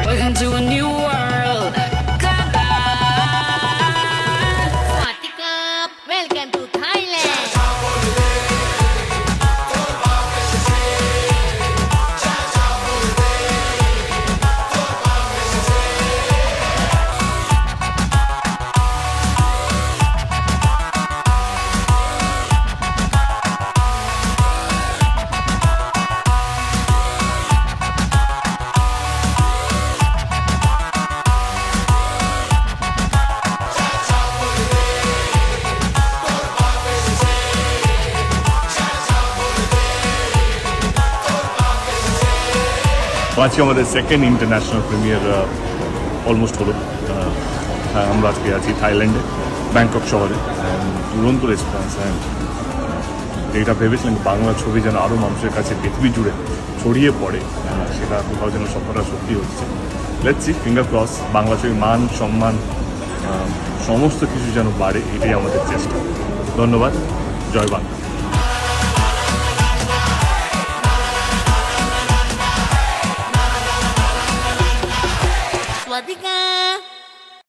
Welcome to a new world. Swatikap, welcome to Thailand. আজকে আমাদের second international premier almost হলো। হ্যাঁ, আমরা আজকে আছি থাইল্যান্ডে, ব্যাংকক শহরে। দুরন্ত রেসপন্স। অ্যান্ড যেটা ভেবেছিলাম বাংলা ছবি যেন আরও মানুষের কাছে পৃথিবী জুড়ে ছড়িয়ে পড়ে, সেটা কোথাও যেন সফলতা সত্যি হচ্ছে। Let's see, finger cross, Bangla ছবির মান সম্মান সমস্ত কিছু যেন বাড়ে, এটাই আমাদের চেষ্টা। ধন্যবাদ। জয় বাংলা।